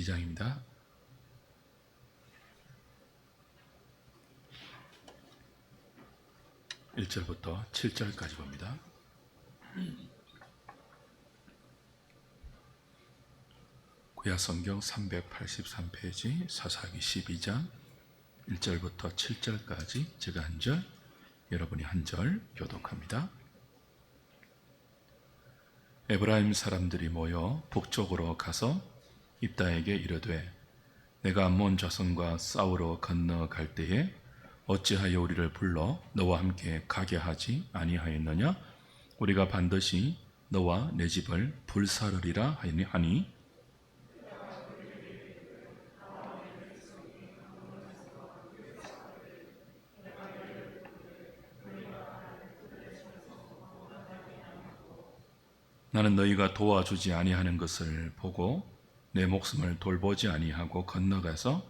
12장입니다. 1절부터 7절까지 봅니다. 구약성경 383페이지 사사기 12장 1절부터 7절까지 제가 한 절, 여러분이 한 절 교독합니다. 에브라임 사람들이 모여 북쪽으로 가서 입다에게 이르되 내가 암몬 자손과 싸우러 건너갈 때에 어찌하여 우리를 불러 너와 함께 가게 하지 아니하였느냐? 우리가 반드시 너와 내 집을 불사르리라 하니 나는 너희가 도와주지 아니하는 것을 보고 내 목숨을 돌보지 아니하고 건너가서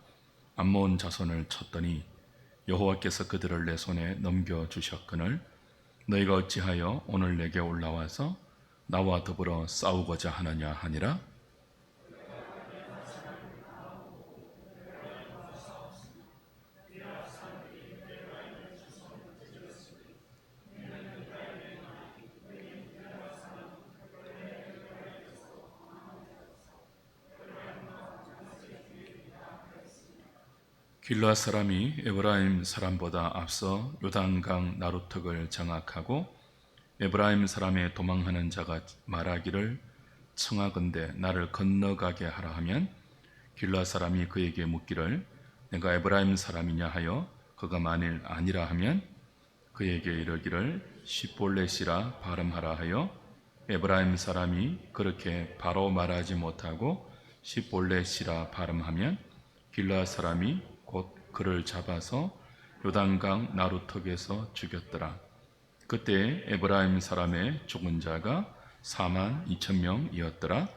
암몬 자손을 쳤더니 여호와께서 그들을 내 손에 넘겨주셨거늘 너희가 어찌하여 오늘 내게 올라와서 나와 더불어 싸우고자 하느냐 하니라. 길르앗 사람이 에브라임 사람보다 앞서 요단강 나루턱을 장악하고 에브라임 사람의 도망하는 자가 말하기를 청하건대 나를 건너가게 하라 하면 길르앗 사람이 그에게 묻기를 내가 에브라임 사람이냐 하여 그가 만일 아니라 하면 그에게 이르기를 시볼렛이라 발음하라 하여 에브라임 사람이 그렇게 바로 말하지 못하고 시볼렛이라 발음하면 길르앗 사람이 곧 그를 잡아서 요단강 나루턱에서 죽였더라. 그때 에브라임 사람의 죽은 자가 42,000명이었더라.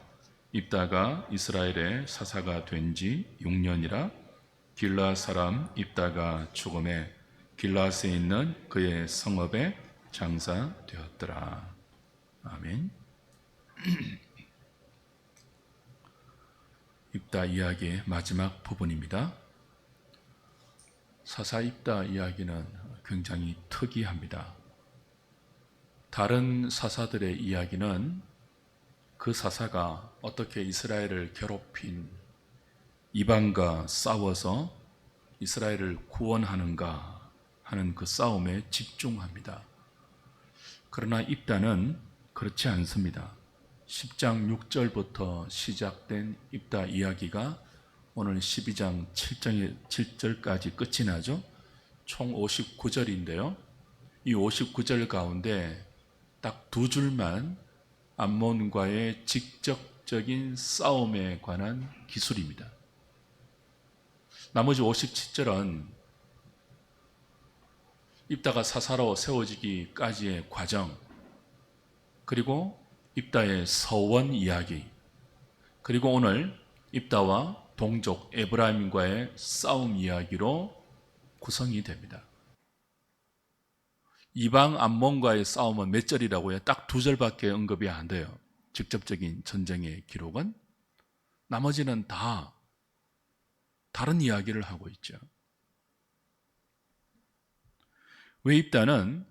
입다가 이스라엘의 사사가 된 지 6년이라. 길르앗 사람 입다가 죽음에 길르앗에 있는 그의 성읍에 장사되었더라. 아멘. 입다 이야기의 마지막 부분입니다. 사사 입다 이야기는 굉장히 특이합니다. 다른 사사들의 이야기는 그 사사가 어떻게 이스라엘을 괴롭힌 이방과 싸워서 이스라엘을 구원하는가 하는 그 싸움에 집중합니다. 그러나 입다는 그렇지 않습니다. 10장 6절부터 시작된 입다 이야기가 오늘 12장 7절까지 끝이 나죠. 총 59절인데요. 이 59절 가운데 딱 두 줄만 암몬과의 직접적인 싸움에 관한 기술입니다. 나머지 57절은 입다가 사사로 세워지기까지의 과정, 그리고 입다의 서원 이야기, 그리고 오늘 입다와 동족 에브라임과의 싸움 이야기로 구성이 됩니다. 이방 암몬과의 싸움은 몇 절이라고요? 딱 두 절밖에 언급이 안 돼요. 직접적인 전쟁의 기록은. 나머지는 다 다른 이야기를 하고 있죠. 왜 입다는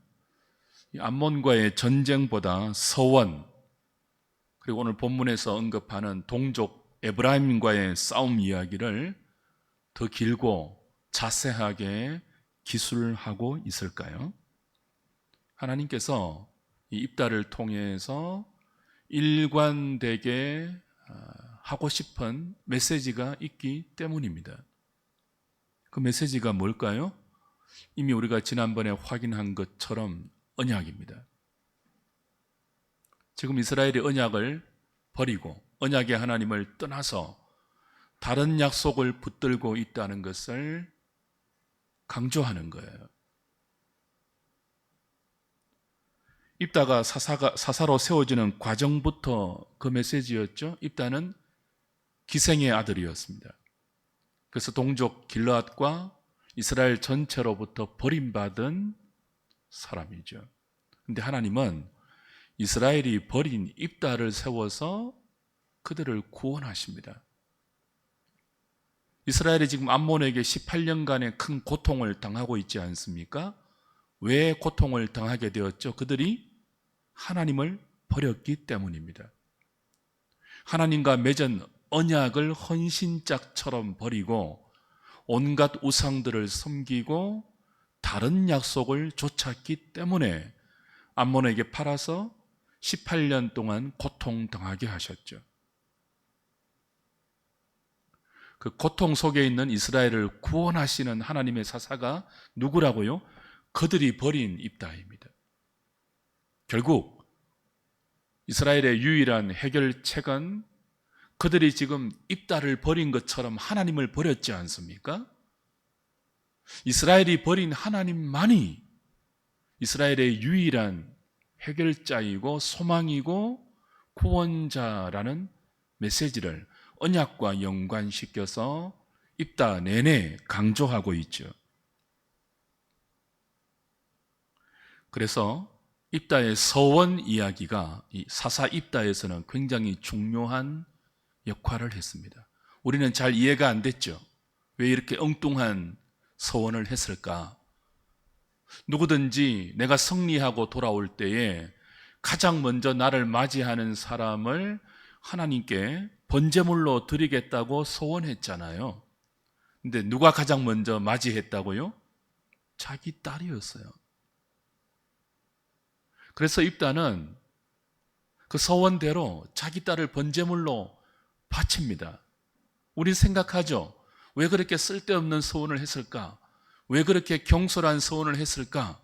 암몬과의 전쟁보다 서원, 그리고 오늘 본문에서 언급하는 동족 에브라임과의 싸움 이야기를 더 길고 자세하게 기술하고 있을까요? 하나님께서 이 입다를 통해서 일관되게 하고 싶은 메시지가 있기 때문입니다. 그 메시지가 뭘까요? 이미 우리가 지난번에 확인한 것처럼 언약입니다. 지금 이스라엘이 언약을 버리고 언약의 하나님을 떠나서 다른 약속을 붙들고 있다는 것을 강조하는 거예요. 입다가 사사로 세워지는 과정부터 그 메시지였죠. 입다는 기생의 아들이었습니다. 그래서 동족 길르앗과 이스라엘 전체로부터 버림받은 사람이죠. 그런데 하나님은 이스라엘이 버린 입다를 세워서 그들을 구원하십니다. 이스라엘이 지금 암몬에게 18년간의 큰 고통을 당하고 있지 않습니까? 왜 고통을 당하게 되었죠? 그들이 하나님을 버렸기 때문입니다. 하나님과 맺은 언약을 헌신짝처럼 버리고 온갖 우상들을 섬기고 다른 약속을 좇았기 때문에 암몬에게 팔아서 18년 동안 고통당하게 하셨죠. 그 고통 속에 있는 이스라엘을 구원하시는 하나님의 사사가 누구라고요? 그들이 버린 입다입니다. 결국 이스라엘의 유일한 해결책은 그들이 지금 입다를 버린 것처럼 하나님을 버렸지 않습니까? 이스라엘이 버린 하나님만이 이스라엘의 유일한 해결자이고 소망이고 구원자라는 메시지를 언약과 연관시켜서 입다 내내 강조하고 있죠. 그래서 입다의 서원 이야기가 이 사사 입다에서는 굉장히 중요한 역할을 했습니다. 우리는 잘 이해가 안 됐죠. 왜 이렇게 엉뚱한 서원을 했을까? 누구든지 내가 승리하고 돌아올 때에 가장 먼저 나를 맞이하는 사람을 하나님께 번제물로 드리겠다고 서원했잖아요. 근데 누가 가장 먼저 맞이했다고요? 자기 딸이었어요. 그래서 입다는 그 서원대로 자기 딸을 번제물로 바칩니다. 우린 생각하죠. 왜 그렇게 쓸데없는 서원을 했을까? 왜 그렇게 경솔한 서원을 했을까?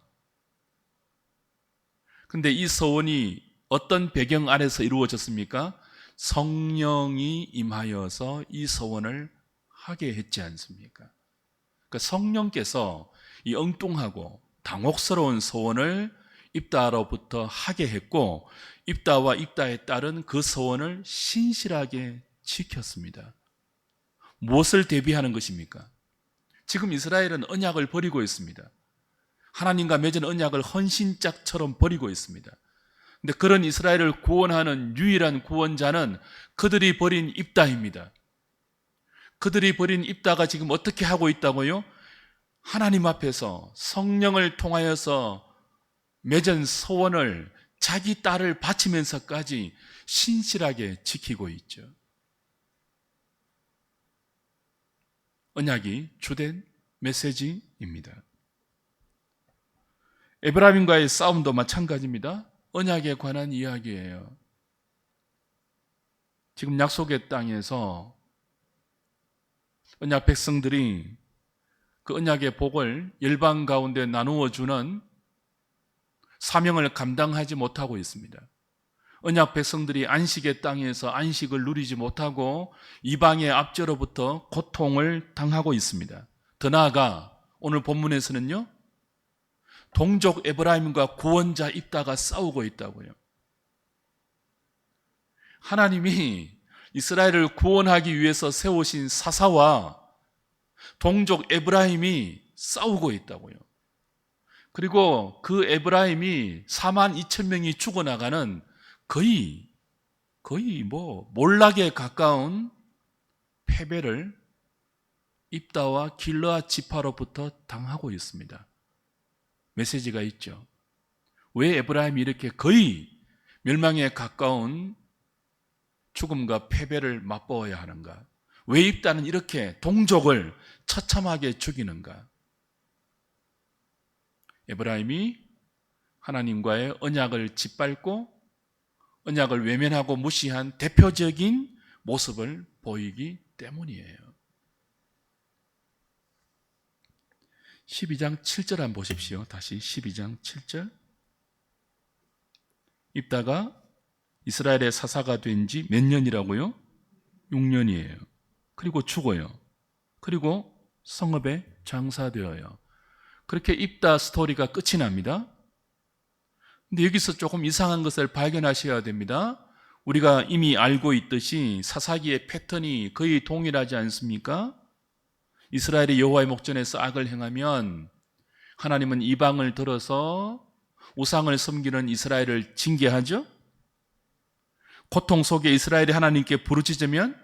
근데 이 서원이 어떤 배경 아래서 이루어졌습니까? 성령이 임하여서 이 서원을 하게 했지 않습니까? 그러니까 성령께서 이 엉뚱하고 당혹스러운 서원을 입다로부터 하게 했고, 입다와 입다의 딸은 그 서원을 신실하게 지켰습니다. 무엇을 대비하는 것입니까? 지금 이스라엘은 언약을 버리고 있습니다. 하나님과 맺은 언약을 헌신짝처럼 버리고 있습니다. 근데 그런 이스라엘을 구원하는 유일한 구원자는 그들이 버린 입다입니다. 그들이 버린 입다가 지금 어떻게 하고 있다고요? 하나님 앞에서 성령을 통하여서 맺은 소원을 자기 딸을 바치면서까지 신실하게 지키고 있죠. 언약이 주된 메시지입니다. 에브라임과의 싸움도 마찬가지입니다. 언약에 관한 이야기예요. 지금 약속의 땅에서 언약 백성들이 그 언약의 복을 열방 가운데 나누어 주는 사명을 감당하지 못하고 있습니다. 언약 백성들이 안식의 땅에서 안식을 누리지 못하고 이방의 압제로부터 고통을 당하고 있습니다. 더 나아가 오늘 본문에서는요, 동족 에브라임과 구원자 입다가 싸우고 있다고요. 하나님이 이스라엘을 구원하기 위해서 세우신 사사와 동족 에브라임이 싸우고 있다고요. 그리고 그 에브라임이 42,000명이 죽어나가는 거의 몰락에 가까운 패배를 입다와 길르앗 지파로부터 당하고 있습니다. 메시지가 있죠. 왜 에브라임이 이렇게 거의 멸망에 가까운 죽음과 패배를 맛보아야 하는가? 왜 입다는 이렇게 동족을 처참하게 죽이는가? 에브라임이 하나님과의 언약을 짓밟고 언약을 외면하고 무시한 대표적인 모습을 보이기 때문이에요. 12장 7절 한번 보십시오. 다시 12장 7절. 입다가 이스라엘의 사사가 된 지 몇 년이라고요? 6년이에요. 그리고 죽어요. 그리고 성읍에 장사되어요. 그렇게 입다 스토리가 끝이 납니다. 근데 여기서 조금 이상한 것을 발견하셔야 됩니다. 우리가 이미 알고 있듯이 사사기의 패턴이 거의 동일하지 않습니까? 이스라엘이 여호와의 목전에서 악을 행하면 하나님은 이방을 들어서 우상을 섬기는 이스라엘을 징계하죠. 고통 속에 이스라엘이 하나님께 부르짖으면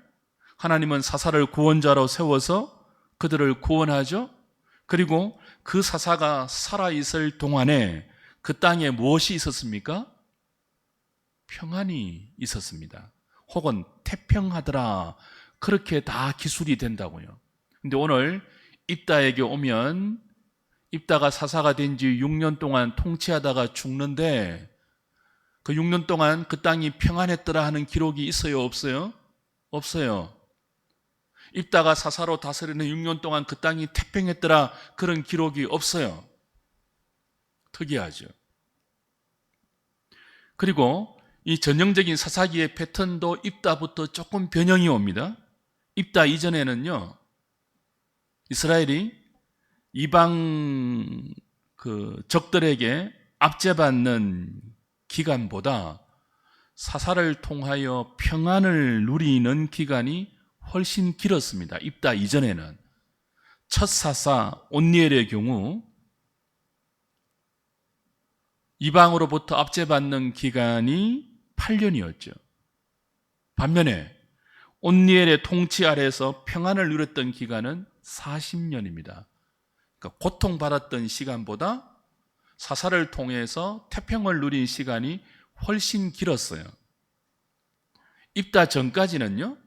하나님은 사사를 구원자로 세워서 그들을 구원하죠. 그리고 그 사사가 살아있을 동안에 그 땅에 무엇이 있었습니까? 평안이 있었습니다. 혹은 태평하더라. 그렇게 다 기술이 된다고요. 근데 오늘 입다에게 오면 입다가 사사가 된 지 6년 동안 통치하다가 죽는데 그 6년 동안 그 땅이 평안했더라 하는 기록이 있어요? 없어요? 없어요. 입다가 사사로 다스리는 6년 동안 그 땅이 태평했더라 그런 기록이 없어요. 특이하죠. 그리고 이 전형적인 사사기의 패턴도 입다부터 조금 변형이 옵니다. 입다 이전에는요, 이스라엘이 이방 적들에게 압제받는 기간보다 사사를 통하여 평안을 누리는 기간이 훨씬 길었습니다. 입다 이전에는 첫 사사 온니엘의 경우 이방으로부터 압제받는 기간이 8년이었죠. 반면에 온니엘의 통치 아래에서 평안을 누렸던 기간은 40년입니다. 그러니까 고통받았던 시간보다 사사를 통해서 태평을 누린 시간이 훨씬 길었어요. 입다 전까지는요,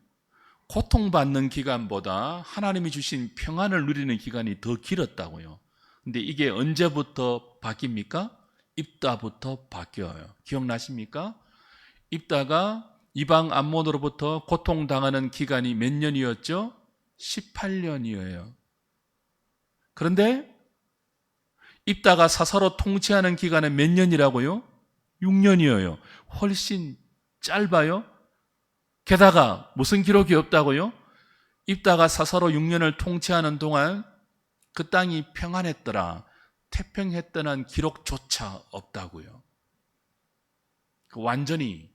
고통받는 기간보다 하나님이 주신 평안을 누리는 기간이 더 길었다고요. 근데 이게 언제부터 바뀝니까? 입다부터 바뀌어요. 기억나십니까? 입다가 이방 암몬으로부터 고통당하는 기간이 몇 년이었죠? 18년이에요. 그런데 입다가 사사로 통치하는 기간은 몇 년이라고요? 6년이에요. 훨씬 짧아요. 게다가 무슨 기록이 없다고요? 입다가 사사로 6년을 통치하는 동안 그 땅이 평안했더라, 태평했다는 기록조차 없다고요. 완전히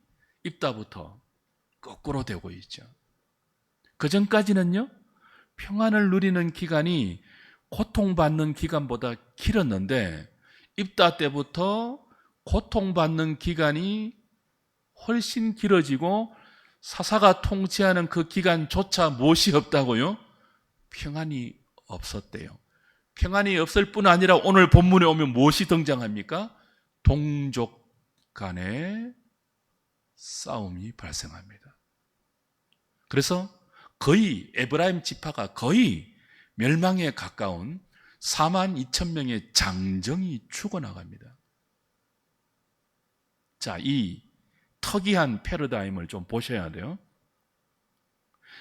입다부터 거꾸로 되고 있죠. 그 전까지는요, 평안을 누리는 기간이 고통받는 기간보다 길었는데 입다 때부터 고통받는 기간이 훨씬 길어지고 사사가 통치하는 그 기간조차 무엇이 없다고요? 평안이 없었대요. 평안이 없을 뿐 아니라 오늘 본문에 오면 무엇이 등장합니까? 동족 간의 싸움이 발생합니다. 그래서 거의 에브라임 지파가 거의 멸망에 가까운 42,000명의 장정이 죽어나갑니다. 자, 이 특이한 패러다임을 좀 보셔야 돼요.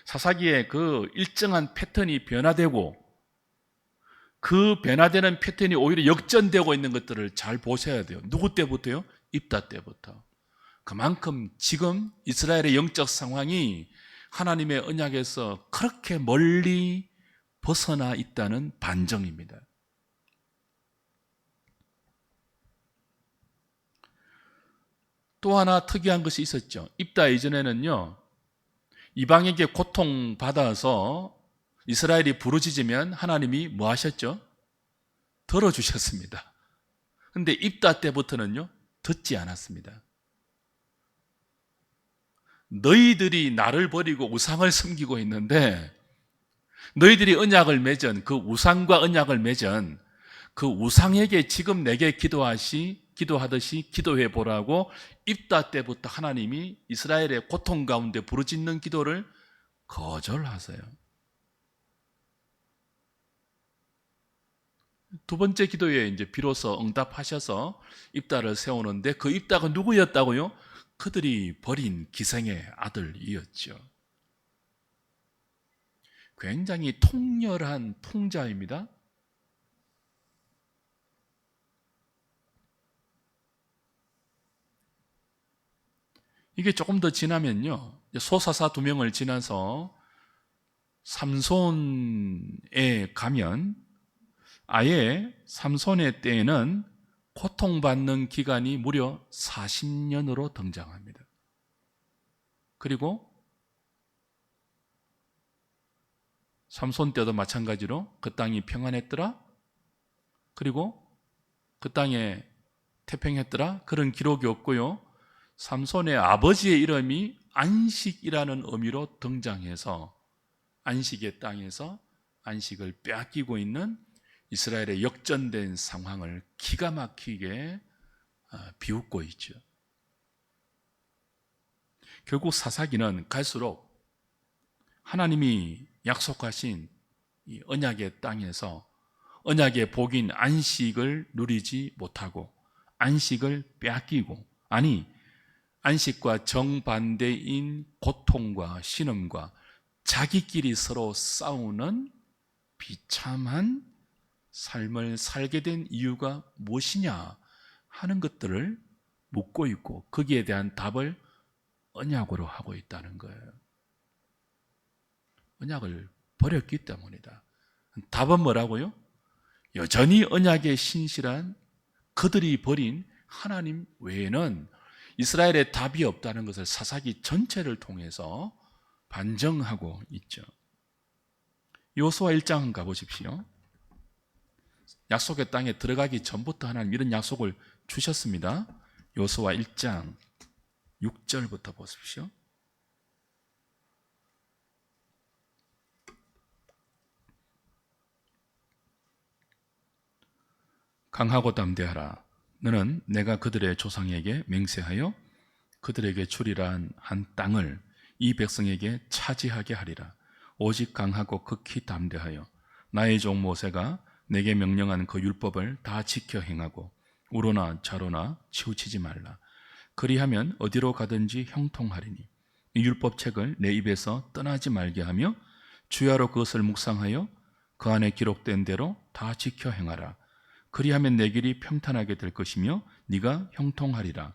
사사기에 그 일정한 패턴이 변화되고 그 변화되는 패턴이 오히려 역전되고 있는 것들을 잘 보셔야 돼요. 누구 때부터요? 입다 때부터. 그만큼 지금 이스라엘의 영적 상황이 하나님의 언약에서 그렇게 멀리 벗어나 있다는 반증입니다. 또 하나 특이한 것이 있었죠. 입다 이전에는요, 이방에게 고통받아서 이스라엘이 부르짖으면 하나님이 뭐 하셨죠? 들어주셨습니다. 그런데 입다 때부터는요, 듣지 않았습니다. 너희들이 나를 버리고 우상을 섬기고 있는데 너희들이 언약을 맺은 그 우상과 언약을 맺은 그 우상에게 지금 내게 기도하듯이 기도해 보라고 입다 때부터 하나님이 이스라엘의 고통 가운데 부르짖는 기도를 거절하세요. 두 번째 기도에 이제 비로소 응답하셔서 입다를 세우는데 그 입다가 누구였다고요? 그들이 버린 기생의 아들이었죠. 굉장히 통렬한 풍자입니다. 이게 조금 더 지나면요, 소사사 2명을 지나서 삼손에 가면 아예 삼손의 때에는 고통받는 기간이 무려 40년으로 등장합니다. 그리고 삼손 때도 마찬가지로 그 땅이 평안했더라, 그리고 그 땅에 태평했더라, 그런 기록이 없고요. 삼손의 아버지의 이름이 안식이라는 의미로 등장해서 안식의 땅에서 안식을 빼앗기고 있는 이스라엘의 역전된 상황을 기가 막히게 비웃고 있죠. 결국 사사기는 갈수록 하나님이 약속하신 이 언약의 땅에서 언약의 복인 안식을 누리지 못하고 안식을 빼앗기고, 아니 안식과 정반대인 고통과 신음과 자기끼리 서로 싸우는 비참한 삶을 살게 된 이유가 무엇이냐 하는 것들을 묻고 있고, 거기에 대한 답을 언약으로 하고 있다는 거예요. 언약을 버렸기 때문이다. 답은 뭐라고요? 여전히 언약에 신실한 그들이 버린 하나님 외에는 이스라엘의 답이 없다는 것을 사사기 전체를 통해서 반증하고 있죠. 여호수아 1장 가보십시오. 약속의 땅에 들어가기 전부터 하나님 이런 약속을 주셨습니다. 여호수아 1장 6절부터 보십시오. 강하고 담대하라. 너는 내가 그들의 조상에게 맹세하여 그들에게 주리라 한 땅을 이 백성에게 차지하게 하리라. 오직 강하고 극히 담대하여 나의 종 모세가 내게 명령한 그 율법을 다 지켜 행하고 우로나 좌로나 치우치지 말라. 그리하면 어디로 가든지 형통하리니 이 율법책을 내 입에서 떠나지 말게 하며 주야로 그것을 묵상하여 그 안에 기록된 대로 다 지켜 행하라. 그리하면 내 길이 평탄하게 될 것이며 네가 형통하리라.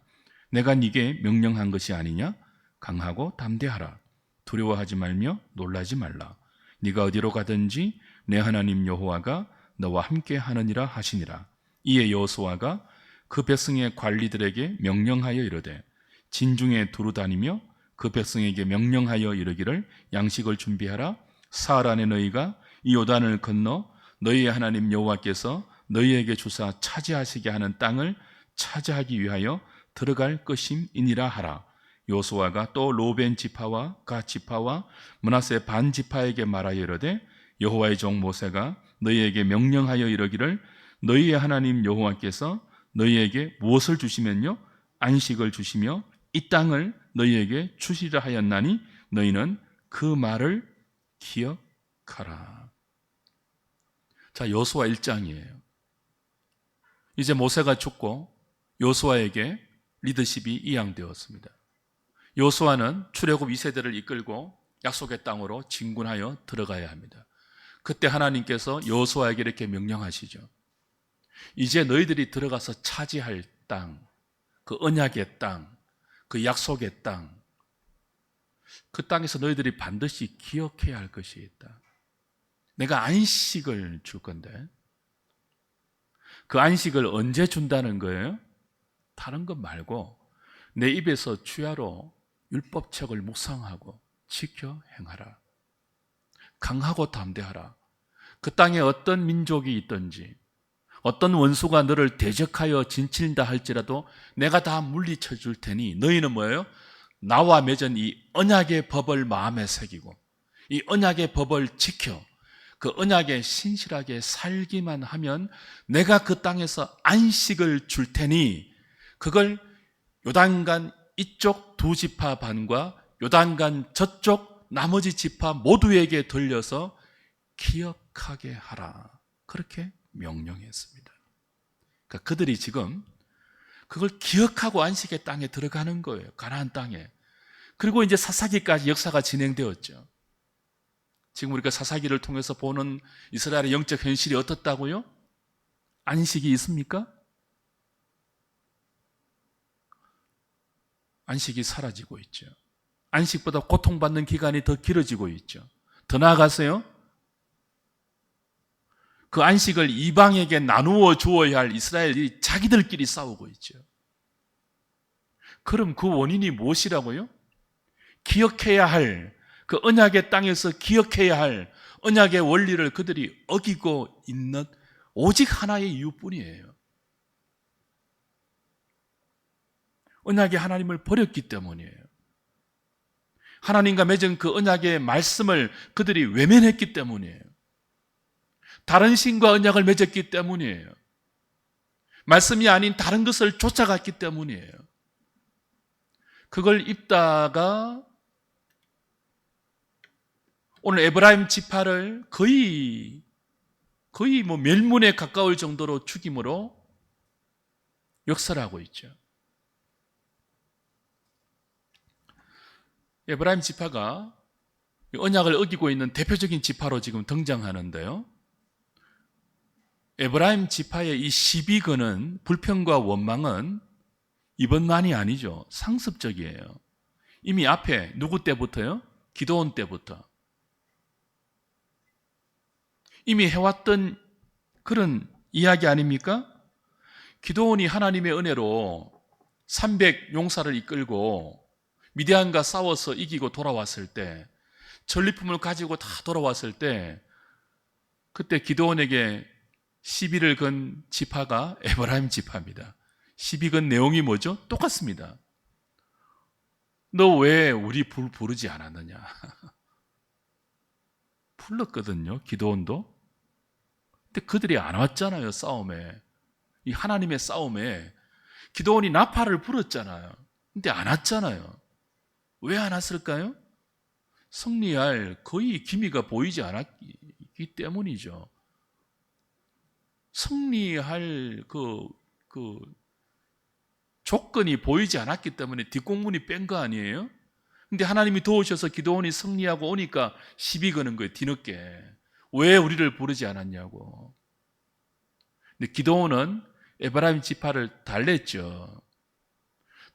내가 네게 명령한 것이 아니냐? 강하고 담대하라. 두려워하지 말며 놀라지 말라. 네가 어디로 가든지 내 하나님 여호와가 너와 함께 하느니라 하시니라. 이에 여호수아가 그 백성의 관리들에게 명령하여 이르되 진중에 두루 다니며 그 백성에게 명령하여 이르기를 양식을 준비하라. 사흘 안에 너희가 이 요단을 건너 너희의 하나님 여호와께서 너희에게 주사 차지하시게 하는 땅을 차지하기 위하여 들어갈 것임이니라 하라. 여호수아가 또 로벤 지파와 갓 지파와 므낫세 반 지파에게 말하여 이르되 여호와의 종 모세가 너희에게 명령하여 이르기를 너희의 하나님 여호와께서 너희에게 무엇을 주시면요? 안식을 주시며 이 땅을 너희에게 주시리라 하였나니 너희는 그 말을 기억하라. 자, 여호수아 1장이에요. 이제 모세가 죽고 여호수아에게 리더십이 이양되었습니다. 여호수아는 출애굽 2세대를 이끌고 약속의 땅으로 진군하여 들어가야 합니다. 그때 하나님께서 여호수아에게 이렇게 명령하시죠. 이제 너희들이 들어가서 차지할 땅, 그 언약의 땅, 그 약속의 땅, 그 땅에서 너희들이 반드시 기억해야 할 것이 있다. 내가 안식을 줄 건데 그 안식을 언제 준다는 거예요? 다른 것 말고 내 입에서 주야로 율법책을 묵상하고 지켜 행하라. 강하고 담대하라. 그 땅에 어떤 민족이 있든지 어떤 원수가 너를 대적하여 진친다 할지라도 내가 다 물리쳐 줄 테니 너희는 뭐예요? 나와 맺은 이 언약의 법을 마음에 새기고 이 언약의 법을 지켜 그 언약에 신실하게 살기만 하면 내가 그 땅에서 안식을 줄 테니 그걸 요단강 이쪽 두 지파 반과 요단강 저쪽 나머지 지파 모두에게 들려서 기억하게 하라. 그렇게 명령했습니다. 그러니까 그들이 지금 그걸 기억하고 안식의 땅에 들어가는 거예요. 가나안 땅에. 그리고 이제 사사기까지 역사가 진행되었죠. 지금 우리가 사사기를 통해서 보는 이스라엘의 영적 현실이 어떻다고요? 안식이 있습니까? 안식이 사라지고 있죠. 안식보다 고통받는 기간이 더 길어지고 있죠. 더 나아가서요, 그 안식을 이방에게 나누어 주어야 할 이스라엘이 자기들끼리 싸우고 있죠. 그럼 그 원인이 무엇이라고요? 기억해야 할, 그 언약의 땅에서 기억해야 할 언약의 원리를 그들이 어기고 있는 오직 하나의 이유뿐이에요. 언약의 하나님을 버렸기 때문이에요. 하나님과 맺은 그 언약의 말씀을 그들이 외면했기 때문이에요. 다른 신과 언약을 맺었기 때문이에요. 말씀이 아닌 다른 것을 쫓아갔기 때문이에요. 그걸 입다가 오늘 에브라임 지파를 거의 뭐 멸문에 가까울 정도로 죽임으로 역설하고 있죠. 에브라임 지파가 언약을 어기고 있는 대표적인 지파로 지금 등장하는데요. 에브라임 지파의 이 시비건은, 불평과 원망은 이번만이 아니죠. 상습적이에요. 이미 앞에 누구 때부터요? 기드온 때부터 이미 해왔던 그런 이야기 아닙니까? 기드온이 하나님의 은혜로 300 용사를 이끌고 미디안과 싸워서 이기고 돌아왔을 때, 전리품을 가지고 다 돌아왔을 때, 그때 기드온에게 시비를 건 지파가 에브라임 지파입니다. 시비 건 내용이 뭐죠? 똑같습니다. 너 왜 우리 불 부르지 않았느냐? 불렀거든요, 기드온도. 근데 그들이 안 왔잖아요, 싸움에. 이 하나님의 싸움에. 기드온이 나팔을 불었잖아요. 근데 안 왔잖아요. 왜 안 왔을까요? 승리할 거의 기미가 보이지 않았기 때문이죠. 승리할 그 조건이 보이지 않았기 때문에 뒷공문이 뺀 거 아니에요? 근데 하나님이 도우셔서 기드온이 승리하고 오니까 시비 거는 거예요, 뒤늦게. 왜 우리를 부르지 않았냐고. 근데 기드온은 에브라임 지파를 달랬죠.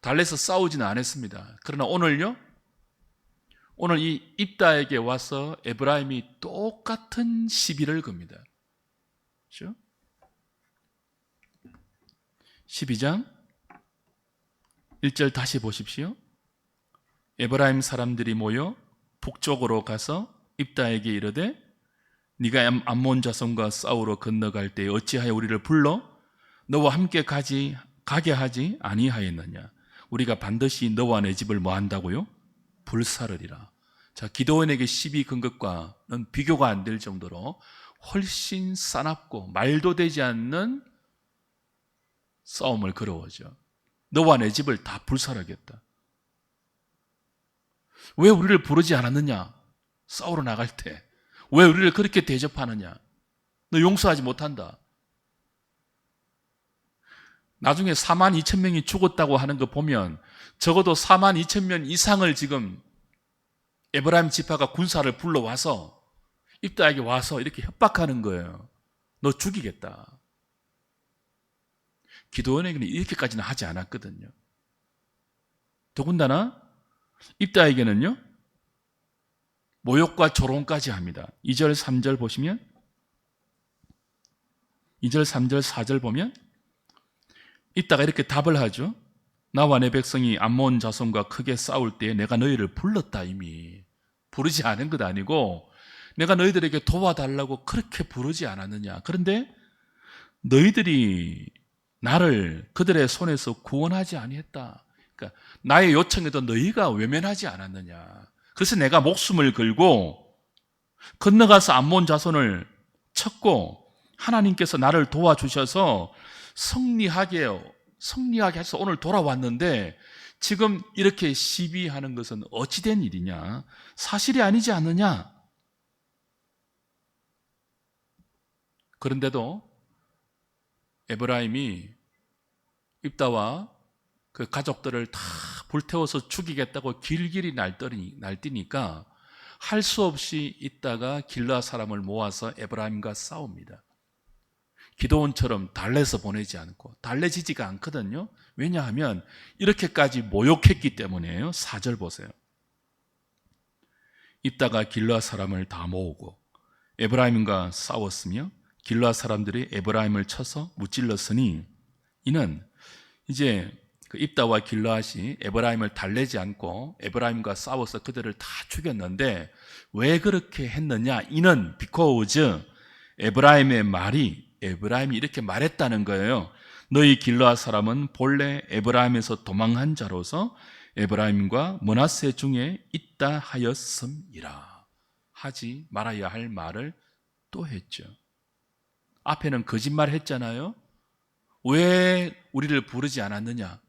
달래서 싸우지는 않았습니다. 그러나 오늘요? 오늘 이 입다에게 와서 에브라임이 똑같은 시비를 겁니다. 그렇죠? 12장 1절 다시 보십시오. 에브라임 사람들이 모여 북쪽으로 가서 입다에게 이르되 네가 암몬 자손과 싸우러 건너갈 때 어찌하여 우리를 불러 너와 함께 가게 하지 아니하였느냐. 우리가 반드시 너와 내 집을 뭐 한다고요? 불사르리라. 자, 기드온에게 시비 건 것과는 비교가 안 될 정도로 훨씬 싸납고 말도 되지 않는 싸움을 걸어오죠. 너와 내 집을 다 불살하겠다. 왜 우리를 부르지 않았느냐? 싸우러 나갈 때. 왜 우리를 그렇게 대접하느냐? 너 용서하지 못한다. 나중에 4만 2천 명이 죽었다고 하는 거 보면 적어도 4만 2천 명 이상을 지금 에브라임 지파가 군사를 불러와서 입다에게 와서 이렇게 협박하는 거예요. 너 죽이겠다. 기드온에게는 이렇게까지는 하지 않았거든요. 더군다나 입다에게는요, 모욕과 조롱까지 합니다. 2절 3절 보시면, 2절 3절 4절 보면 입다가 이렇게 답을 하죠. 나와 내 백성이 암몬 자손과 크게 싸울 때 내가 너희를 불렀다. 이미 부르지 않은 것 아니고 내가 너희들에게 도와달라고 그렇게 부르지 않았느냐. 그런데 너희들이 나를 그들의 손에서 구원하지 아니했다. 그러니까 나의 요청에도 너희가 외면하지 않았느냐. 그래서 내가 목숨을 걸고 건너가서 암몬 자손을 쳤고 하나님께서 나를 도와주셔서 승리하게 해서 오늘 돌아왔는데 지금 이렇게 시비하는 것은 어찌된 일이냐? 사실이 아니지 않느냐? 그런데도 에브라임이 입다와 그 가족들을 다 불태워서 죽이겠다고 길길이 날뛰니까 할 수 없이 있다가 길라 사람을 모아서 에브라임과 싸웁니다. 기드온처럼 달래서 보내지 않고 달래지지가 않거든요. 왜냐하면 이렇게까지 모욕했기 때문이에요. 4절 보세요. 입다가 길라 사람을 다 모으고 에브라임과 싸웠으며 길라 사람들이 에브라임을 쳐서 무찔렀으니 이는 이제 그 입다와 길라앗이 에브라임을 달래지 않고 에브라임과 싸워서 그들을 다 죽였는데 왜 그렇게 했느냐? 이는 because 에브라임이 이렇게 말했다는 거예요. 너희 길라앗 사람은 본래 에브라임에서 도망한 자로서 에브라임과 므낫세 중에 있다 하였음이라. 하지 말아야 할 말을 또 했죠. 앞에는 거짓말 했잖아요. 왜 우리를 부르지 않았느냐?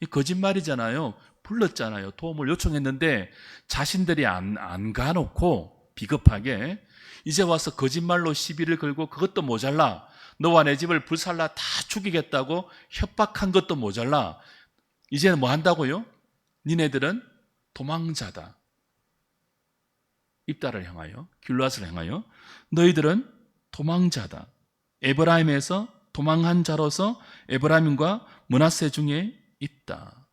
이 거짓말이잖아요. 불렀잖아요. 도움을 요청했는데 자신들이 안 가놓고 비겁하게 이제 와서 거짓말로 시비를 걸고 그것도 모자라. 너와 내 집을 불살라 다 죽이겠다고 협박한 것도 모자라. 이제는 뭐 한다고요? 니네들은 도망자다. 입다를 향하여, 길앗을 향하여 너희들은 도망자다. 에브라임에서 도망한 자로서 에브라임과 므낫세 중에 있다.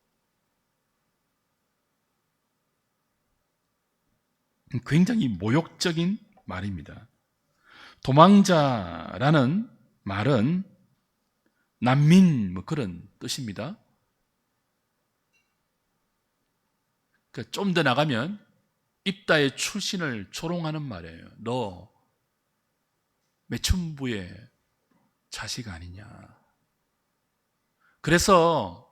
굉장히 모욕적인 말입니다. 도망자라는 말은 난민 뭐 그런 뜻입니다. 그러니까 좀 더 나가면 입다의 출신을 조롱하는 말이에요. 너 매춘부의 자식 아니냐. 그래서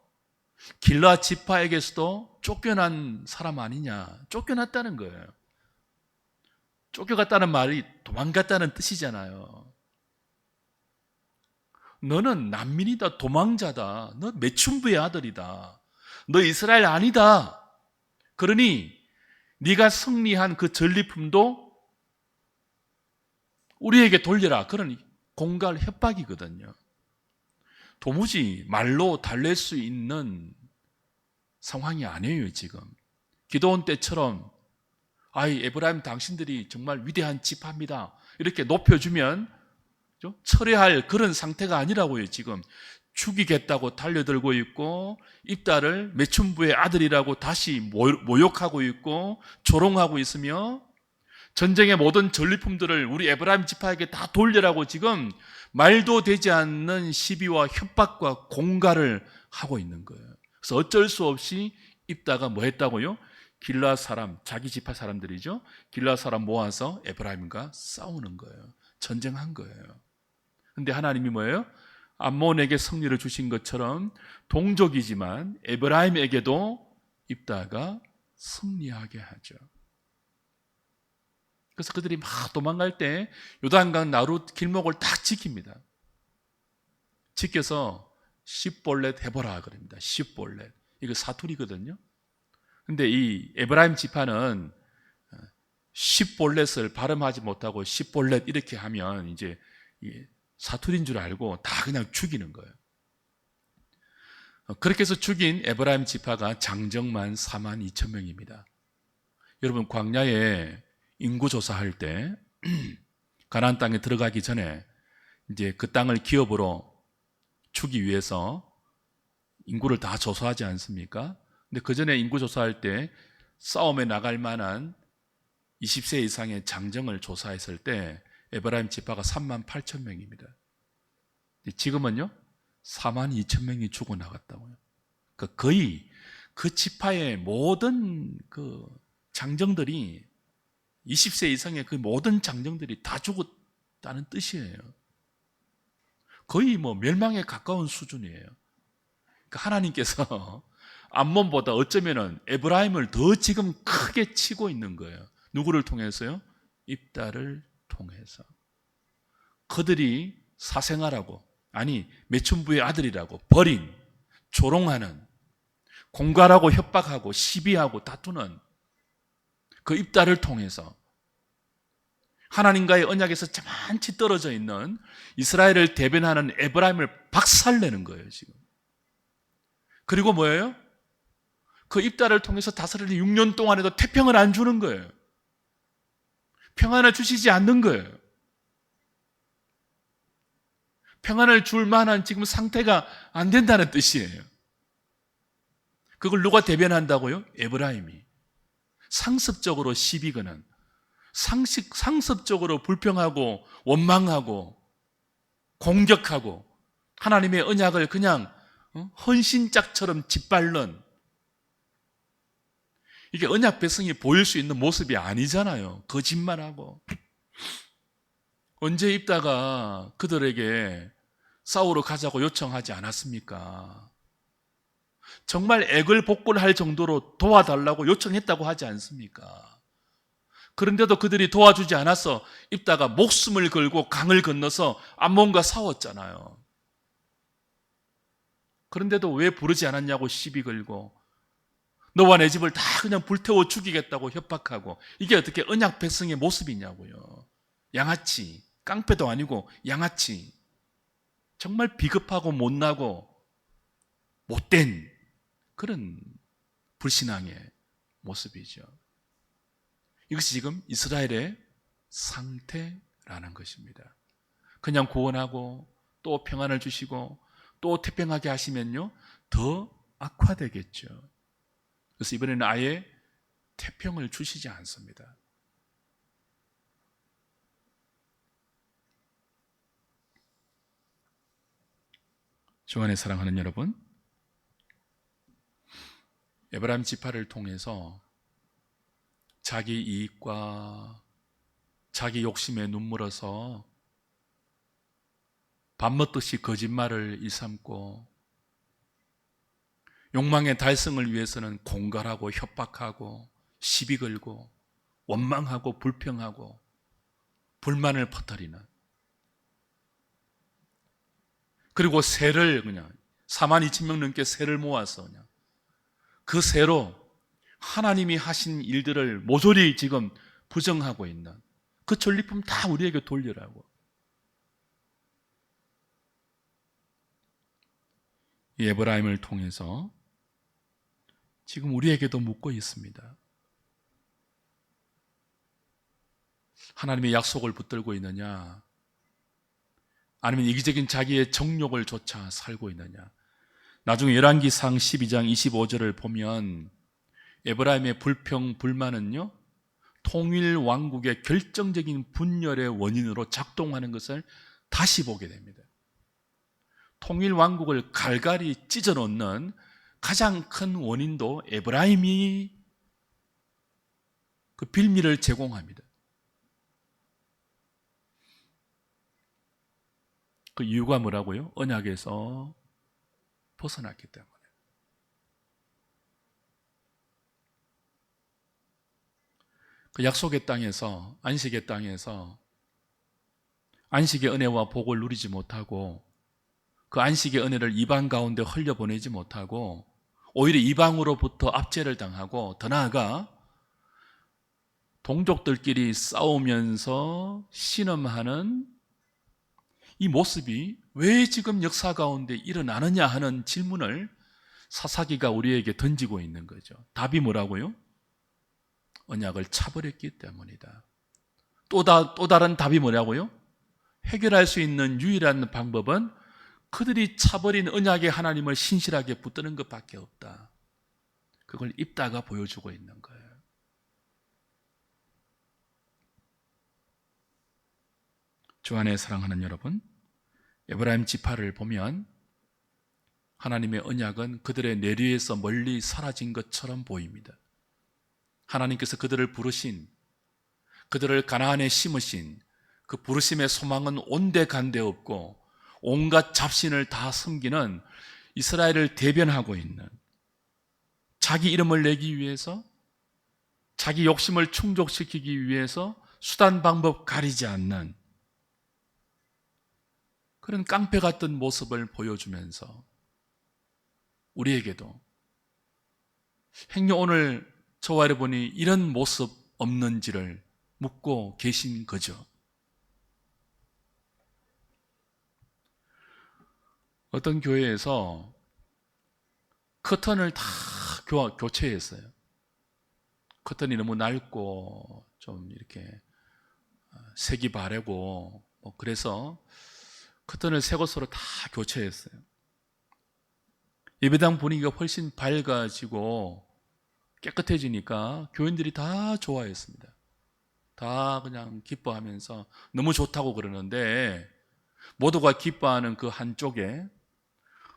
길라 지파에게서도 쫓겨난 사람 아니냐. 쫓겨났다는 거예요. 쫓겨갔다는 말이 도망갔다는 뜻이잖아요. 너는 난민이다, 도망자다. 너 매춘부의 아들이다. 너 이스라엘 아니다. 그러니 네가 승리한 그 전리품도 우리에게 돌려라. 그런 공갈 협박이거든요. 도무지 말로 달랠 수 있는 상황이 아니에요, 지금. 기드온 때처럼 에브라임 당신들이 정말 위대한 지파입니다. 이렇게 높여주면 철회할 그런 상태가 아니라고요, 지금. 죽이겠다고 달려들고 있고 입다를 매춘부의 아들이라고 다시 모욕하고 있고 조롱하고 있으며 전쟁의 모든 전리품들을 우리 에브라임 지파에게 다 돌려라고 지금 말도 되지 않는 시비와 협박과 공갈을 하고 있는 거예요. 그래서 어쩔 수 없이 입다가 뭐 했다고요? 길라 사람, 자기 지파 사람들이죠. 길라 사람 모아서 에브라임과 싸우는 거예요. 전쟁한 거예요. 근데 하나님이 뭐예요? 암몬에게 승리를 주신 것처럼 동족이지만 에브라임에게도 입다가 승리하게 하죠. 그래서 그들이 막 도망갈 때 요단강 나루 길목을 딱 지킵니다. 지켜서 십볼렛 해보라 그럽니다. 십볼렛. 이거 사투리거든요. 근데 이 에브라임 지파는 십볼렛을 발음하지 못하고 십볼렛 이렇게 하면 이제 사투리인 줄 알고 다 그냥 죽이는 거예요. 그렇게 해서 죽인 에브라임 지파가 장정만 4만 2천 명입니다. 여러분 광야에 인구 조사할 때 가나안 땅에 들어가기 전에 이제 그 땅을 기업으로 주기 위해서 인구를 다 조사하지 않습니까? 근데 그 전에 인구 조사할 때 싸움에 나갈 만한 20세 이상의 장정을 조사했을 때 에브라임 지파가 3만 8천 명입니다. 지금은요 4만 2천 명이 죽어나갔다고요. 그러니까 거의 그 지파의 모든 그 장정들이 20세 이상의 그 모든 장정들이 다 죽었다는 뜻이에요. 거의 뭐 멸망에 가까운 수준이에요. 그러니까 하나님께서 암몬보다 어쩌면은 에브라임을 더 지금 크게 치고 있는 거예요. 누구를 통해서요? 입다를 통해서. 그들이 사생아라고, 아니 매춘부의 아들이라고 버린, 조롱하는, 공갈하고 협박하고 시비하고 다투는 그 입다를 통해서 하나님과의 언약에서 저만치 떨어져 있는 이스라엘을 대변하는 에브라임을 박살내는 거예요, 지금. 그리고 뭐예요? 그 입다를 통해서 다스리는 6년 동안에도 태평을 안 주는 거예요. 평안을 주시지 않는 거예요. 평안을 줄 만한 지금 상태가 안 된다는 뜻이에요. 그걸 누가 대변한다고요? 에브라임이. 상습적으로 시비 거는, 상습적으로 불평하고 원망하고 공격하고 하나님의 언약을 그냥 헌신짝처럼 짓밟는, 이게 언약 백성이 보일 수 있는 모습이 아니잖아요. 거짓말하고. 언제 입다가 그들에게 싸우러 가자고 요청하지 않았습니까? 정말 애걸복걸할 정도로 도와달라고 요청했다고 하지 않습니까? 그런데도 그들이 도와주지 않아서 입다가 목숨을 걸고 강을 건너서 암몬과 싸웠잖아요. 그런데도 왜 부르지 않았냐고 시비 걸고 너와 내 집을 다 그냥 불태워 죽이겠다고 협박하고, 이게 어떻게 언약 백성의 모습이냐고요. 양아치, 깡패도 아니고 양아치, 정말 비겁하고 못나고 못된 그런 불신앙의 모습이죠. 이것이 지금 이스라엘의 상태라는 것입니다. 그냥 구원하고 또 평안을 주시고 또 태평하게 하시면요, 더 악화되겠죠. 그래서 이번에는 아예 태평을 주시지 않습니다. 주 안에 사랑하는 여러분, 에브라임 지파를 통해서 자기 이익과 자기 욕심에 눈물어서 밥 먹듯이 거짓말을 일삼고 욕망의 달성을 위해서는 공갈하고 협박하고 시비 걸고 원망하고 불평하고 불만을 퍼뜨리는, 그리고 세를 그냥 42,000명 넘게 세를 모아서 그냥 그 세로 하나님이 하신 일들을 모조리 지금 부정하고 있는 그 전리품 다 우리에게 돌려라고. 이 에브라임을 통해서 지금 우리에게도 묻고 있습니다. 하나님의 약속을 붙들고 있느냐, 아니면 이기적인 자기의 정욕을 쫓아 살고 있느냐. 나중에 열왕기상 12장 25절을 보면 에브라임의 불평, 불만은요, 통일 왕국의 결정적인 분열의 원인으로 작동하는 것을 다시 보게 됩니다. 통일 왕국을 갈갈이 찢어 놓는 가장 큰 원인도 에브라임이 그 빌미를 제공합니다. 그 이유가 뭐라고요? 언약에서 벗어났기 때문에. 그 약속의 땅에서, 안식의 땅에서 안식의 은혜와 복을 누리지 못하고 그 안식의 은혜를 이방 가운데 흘려보내지 못하고 오히려 이방으로부터 압제를 당하고, 더 나아가 동족들끼리 싸우면서 신음하는 이 모습이 왜 지금 역사 가운데 일어나느냐 하는 질문을 사사기가 우리에게 던지고 있는 거죠. 답이 뭐라고요? 언약을 차버렸기 때문이다. 또 다른 답이 뭐냐고요? 해결할 수 있는 유일한 방법은 그들이 차버린 언약의 하나님을 신실하게 붙드는 것밖에 없다. 그걸 입다가 보여주고 있는 거예요. 주 안에 사랑하는 여러분, 에브라임 지파를 보면 하나님의 언약은 그들의 내리에서 멀리 사라진 것처럼 보입니다. 하나님께서 그들을 부르신, 그들을 가나안에 심으신 그 부르심의 소망은 온데간데 없고 온갖 잡신을 다 섬기는 이스라엘을 대변하고 있는, 자기 이름을 내기 위해서, 자기 욕심을 충족시키기 위해서 수단 방법 가리지 않는 그런 깡패 같은 모습을 보여주면서 우리에게도 행여 오늘 저와 여러분이 이런 모습 없는지를 묻고 계신 거죠. 어떤 교회에서 커튼을 다 교체했어요. 커튼이 너무 낡고 좀 이렇게 색이 바래고 그래서 커튼을 새 것으로 다 교체했어요. 예배당 분위기가 훨씬 밝아지고 깨끗해지니까 교인들이 다 좋아했습니다. 다 그냥 기뻐하면서 너무 좋다고 그러는데, 모두가 기뻐하는 그 한쪽에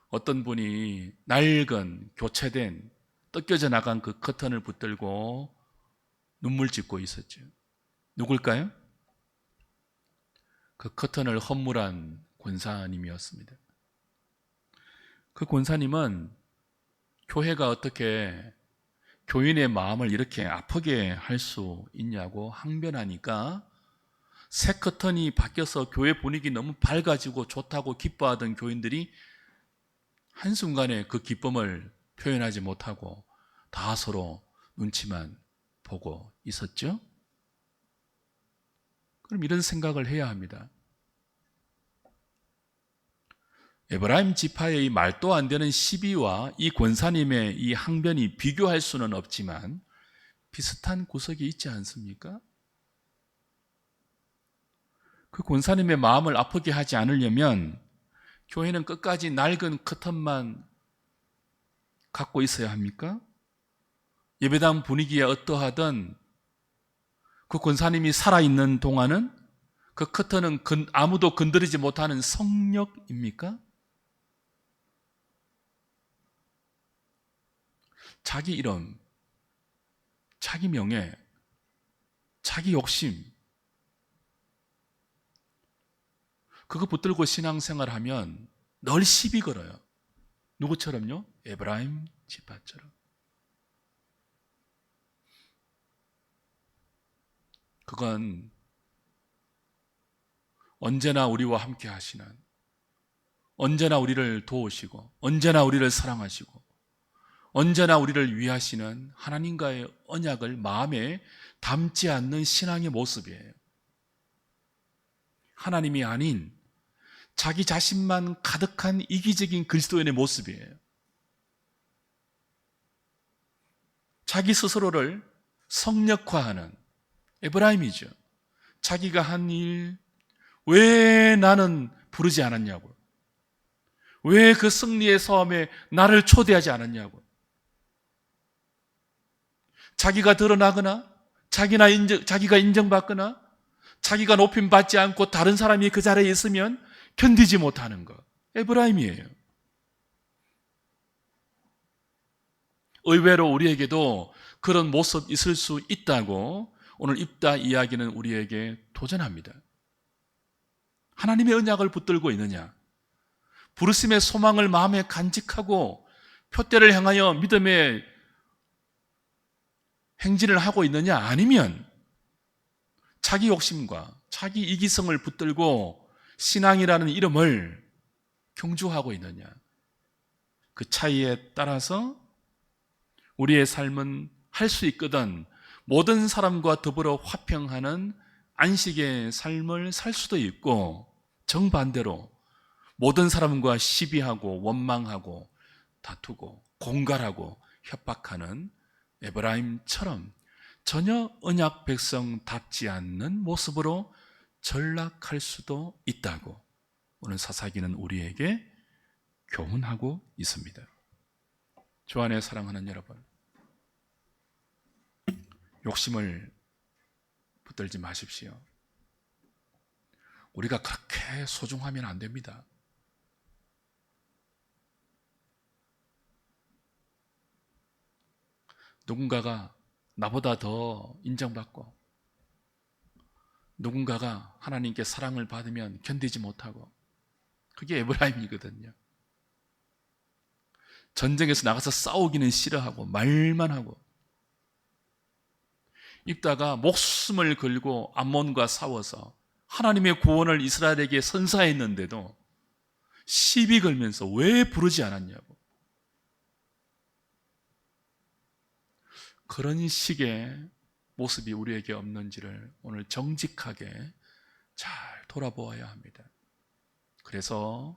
어떤 분이 낡은 교체된 뜯겨져 나간 그 커튼을 붙들고 눈물 짓고 있었죠. 누굴까요? 그 커튼을 헌물한 권사님이었습니다. 그 권사님은 교회가 어떻게 교인의 마음을 이렇게 아프게 할 수 있냐고 항변하니까 새 커튼이 바뀌어서 교회 분위기 너무 밝아지고 좋다고 기뻐하던 교인들이 한순간에 그 기쁨을 표현하지 못하고 다 서로 눈치만 보고 있었죠. 그럼 이런 생각을 해야 합니다. 에브라임 지파의 이 말도 안 되는 시비와 이 권사님의 이 항변이 비교할 수는 없지만 비슷한 구석이 있지 않습니까? 그 권사님의 마음을 아프게 하지 않으려면 교회는 끝까지 낡은 커튼만 갖고 있어야 합니까? 예배당 분위기에 어떠하든 그 권사님이 살아있는 동안은 그 커튼은 아무도 건드리지 못하는 성역입니까? 자기 이름, 자기 명예, 자기 욕심, 그거 붙들고 신앙생활하면 늘 시비 걸어요. 누구처럼요? 에브라임 지파처럼. 그건 언제나 우리와 함께 하시는, 언제나 우리를 도우시고, 언제나 우리를 사랑하시고, 언제나 우리를 위하시는 하나님과의 언약을 마음에 담지 않는 신앙의 모습이에요. 하나님이 아닌 자기 자신만 가득한 이기적인 그리스도인의 모습이에요. 자기 스스로를 성역화하는 에브라임이죠. 자기가 한 일, 왜 나는 부르지 않았냐고, 왜 그 승리의 싸움에 나를 초대하지 않았냐고, 자기가 드러나거나 자기가 인정받거나 자기가 높임받지 않고 다른 사람이 그 자리에 있으면 견디지 못하는 것, 에브라임이에요. 의외로 우리에게도 그런 모습 있을 수 있다고 오늘 입다 이야기는 우리에게 도전합니다. 하나님의 언약을 붙들고 있느냐, 부르심의 소망을 마음에 간직하고 표대를 향하여 믿음의 행진을 하고 있느냐, 아니면 자기 욕심과 자기 이기성을 붙들고 신앙이라는 이름을 경주하고 있느냐, 그 차이에 따라서 우리의 삶은 할 수 있거든 모든 사람과 더불어 화평하는 안식의 삶을 살 수도 있고, 정반대로 모든 사람과 시비하고 원망하고 다투고 공갈하고 협박하는 에브라임처럼 전혀 언약 백성답지 않는 모습으로 전락할 수도 있다고 오늘 사사기는 우리에게 교훈하고 있습니다. 주 안에 사랑하는 여러분, 욕심을 붙들지 마십시오. 우리가 그렇게 소중하면 안 됩니다. 누군가가 나보다 더 인정받고, 누군가가 하나님께 사랑을 받으면 견디지 못하고, 그게 에브라임이거든요. 전쟁에서 나가서 싸우기는 싫어하고 말만 하고, 입다가 목숨을 걸고 암몬과 싸워서 하나님의 구원을 이스라엘에게 선사했는데도 시비 걸면서 왜 부르지 않았냐고, 그런 식의 모습이 우리에게 없는지를 오늘 정직하게 잘 돌아보아야 합니다. 그래서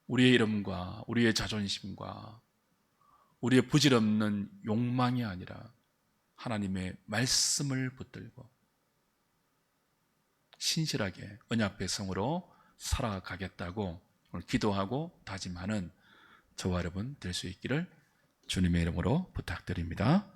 우리의 이름과 우리의 자존심과 우리의 부질없는 욕망이 아니라 하나님의 말씀을 붙들고 신실하게 언약 백성으로 살아가겠다고 오늘 기도하고 다짐하는 저와 여러분 될 수 있기를 주님의 이름으로 부탁드립니다.